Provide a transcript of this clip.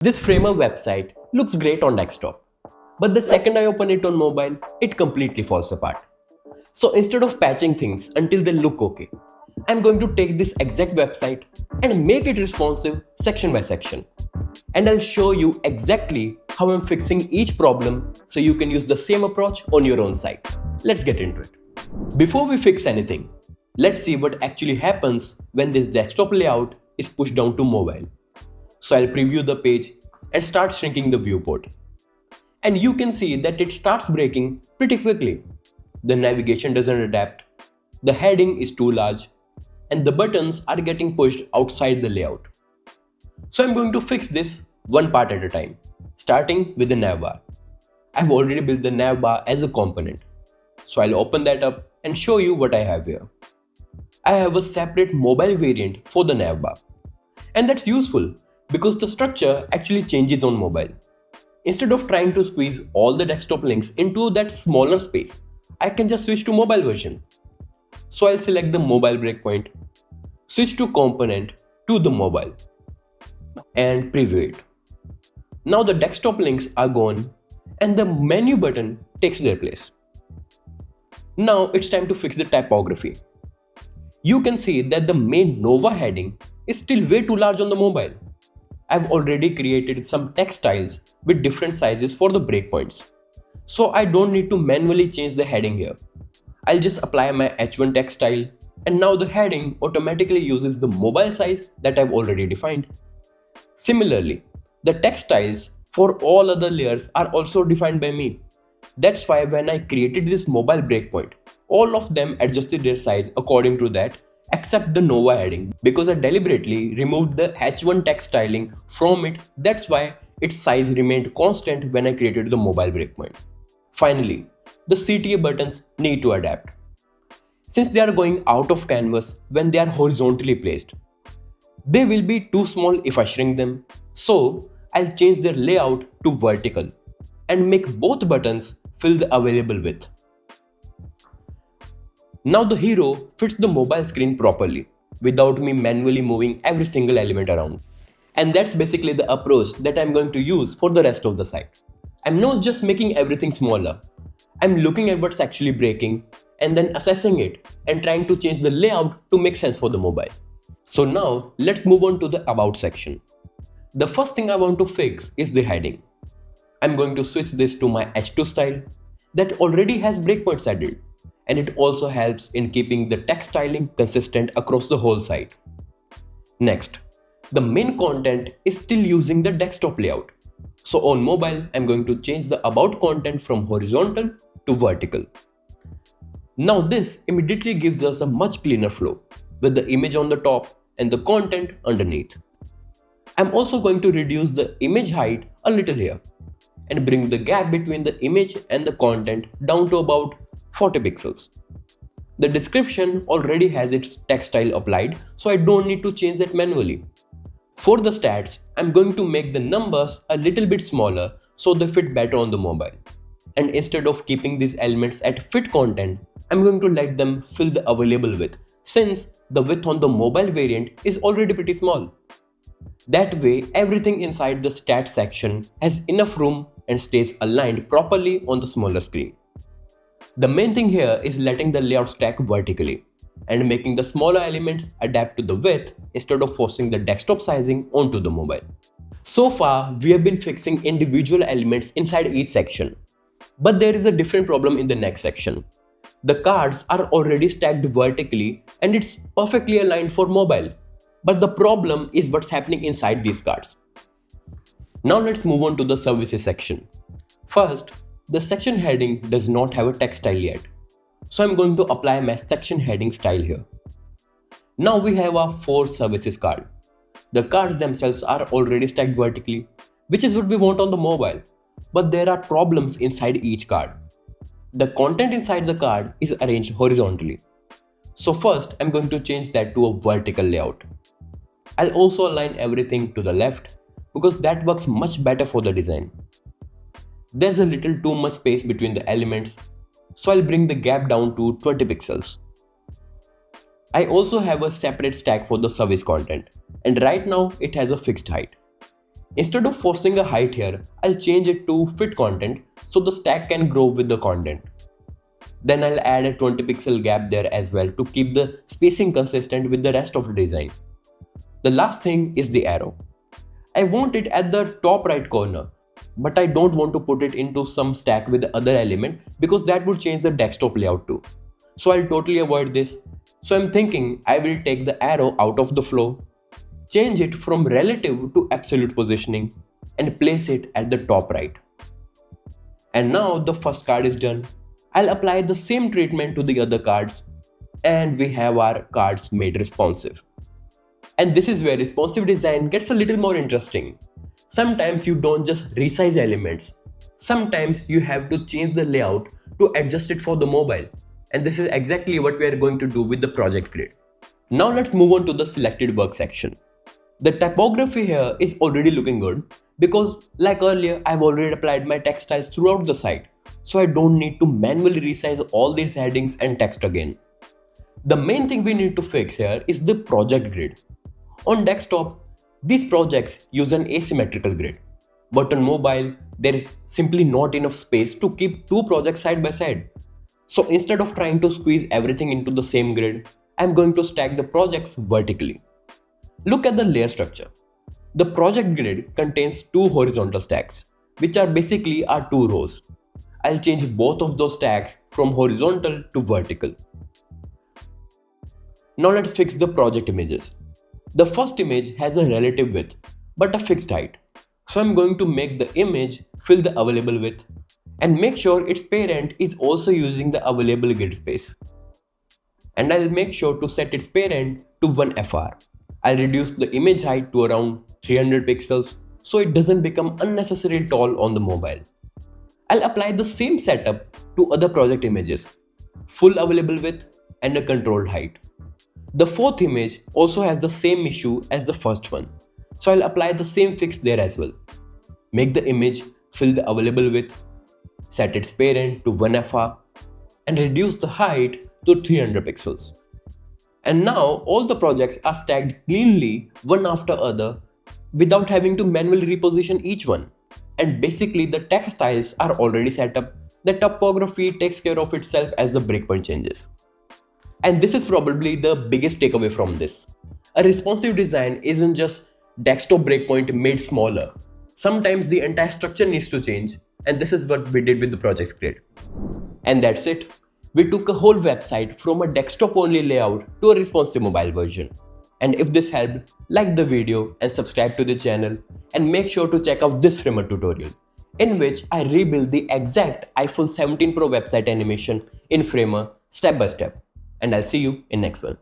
This Framer website looks great on desktop, but the second I open it on mobile, it completely falls apart. So instead of patching things until they look okay, I'm going to take this exact website and make it responsive section by section. And I'll show you exactly how I'm fixing each problem so you can use the same approach on your own site. Let's get into it. Before we fix anything, let's see what actually happens when this desktop layout is pushed down to mobile. So I'll preview the page and start shrinking the viewport. And you can see that it starts breaking pretty quickly. The navigation doesn't adapt, the heading is too large, and the buttons are getting pushed outside the layout. So I'm going to fix this one part at a time, starting with the navbar. I've already built the navbar as a component. So I'll open that up and show you what I have here. I have a separate mobile variant for the navbar. And that's useful because the structure actually changes on mobile. Instead of trying to squeeze all the desktop links into that smaller space, I can just switch to mobile version. So I'll select the mobile breakpoint, switch to component to the mobile, and preview it. Now the desktop links are gone and the menu button takes their place. Now it's time to fix the typography. You can see that the main Nova heading is still way too large on the mobile. I've already created some text styles with different sizes for the breakpoints. So I don't need to manually change the heading here. I'll just apply my H1 text style and now the heading automatically uses the mobile size that I've already defined. Similarly, the text styles for all other layers are also defined by me. That's why when I created this mobile breakpoint, all of them adjusted their size according to that except the Nova heading because I deliberately removed the H1 text styling from it. That's why its size remained constant when I created the mobile breakpoint. Finally, the CTA buttons need to adapt. Since they are going out of canvas when they are horizontally placed, they will be too small if I shrink them. So I'll change their layout to vertical and make both buttons fill the available width. Now the hero fits the mobile screen properly without me manually moving every single element around. And that's basically the approach that I'm going to use for the rest of the site. I'm not just making everything smaller. I'm looking at what's actually breaking and then assessing it and trying to change the layout to make sense for the mobile. So now let's move on to the About section. The first thing I want to fix is the heading. I'm going to switch this to my H2 style that already has breakpoints added, and it also helps in keeping the text styling consistent across the whole site. Next, the main content is still using the desktop layout. So on mobile, I'm going to change the About content from horizontal to vertical. Now this immediately gives us a much cleaner flow with the image on the top and the content underneath. I'm also going to reduce the image height a little here and bring the gap between the image and the content down to about 40 pixels. The description already has its text style applied, so I don't need to change that manually. For the stats, I'm going to make the numbers a little bit smaller so they fit better on the mobile. And instead of keeping these elements at fit content, I'm going to let them fill the available width since the width on the mobile variant is already pretty small. That way, everything inside the stats section has enough room and stays aligned properly on the smaller screen. The main thing here is letting the layout stack vertically and making the smaller elements adapt to the width instead of forcing the desktop sizing onto the mobile. So far, we have been fixing individual elements inside each section. But there is a different problem in the next section. The cards are already stacked vertically and it's perfectly aligned for mobile. But the problem is what's happening inside these cards. Now let's move on to the services section. First, the section heading does not have a text style yet. So I'm going to apply my section heading style here. Now we have our 4 services card. The cards themselves are already stacked vertically, which is what we want on the mobile. But there are problems inside each card. The content inside the card is arranged horizontally. So first, I'm going to change that to a vertical layout. I'll also align everything to the left because that works much better for the design. There's a little too much space between the elements, so I'll bring the gap down to 20 pixels. I also have a separate stack for the service content, and right now it has a fixed height. Instead of forcing a height here, I'll change it to fit content so the stack can grow with the content. Then I'll add a 20 pixel gap there as well to keep the spacing consistent with the rest of the design. The last thing is the arrow. I want it at the top right corner, but I don't want to put it into some stack with the other element because that would change the desktop layout too. So I'll totally avoid this. So I'm thinking I will take the arrow out of the flow, change it from relative to absolute positioning, and place it at the top right. And now the first card is done. I'll apply the same treatment to the other cards, and we have our cards made responsive. And this is where responsive design gets a little more interesting. Sometimes you don't just resize elements. Sometimes you have to change the layout to adjust it for the mobile. And this is exactly what we are going to do with the project grid. Now let's move on to the selected work section. The typography here is already looking good because like earlier, I've already applied my text styles throughout the site. So I don't need to manually resize all these headings and text again. The main thing we need to fix here is the project grid. On desktop, these projects use an asymmetrical grid, but on mobile, there is simply not enough space to keep two projects side by side. So instead of trying to squeeze everything into the same grid, I'm going to stack the projects vertically. Look at the layer structure. The project grid contains two horizontal stacks, which are basically our two rows. I'll change both of those stacks from horizontal to vertical. Now let's fix the project images. The first image has a relative width, but a fixed height. So I'm going to make the image fill the available width and make sure its parent is also using the available grid space. And I'll make sure to set its parent to 1FR. I'll reduce the image height to around 300 pixels so it doesn't become unnecessarily tall on the mobile. I'll apply the same setup to other project images, full available width and a controlled height. The fourth image also has the same issue as the first one, so I'll apply the same fix there as well. Make the image fill the available width, set its parent to 1FR, and reduce the height to 300 pixels. And now all the projects are stacked cleanly one after other without having to manually reposition each one. And basically the text styles are already set up. The typography takes care of itself as the breakpoint changes. And this is probably the biggest takeaway from this. A responsive design isn't just desktop breakpoint made smaller. Sometimes the entire structure needs to change, and this is what we did with the project grid. And that's it. We took a whole website from a desktop only layout to a responsive mobile version. And if this helped, like the video and subscribe to the channel, and make sure to check out this Framer tutorial, in which I rebuild the exact iPhone 17 Pro website animation in Framer step by step. And I'll see you in next one.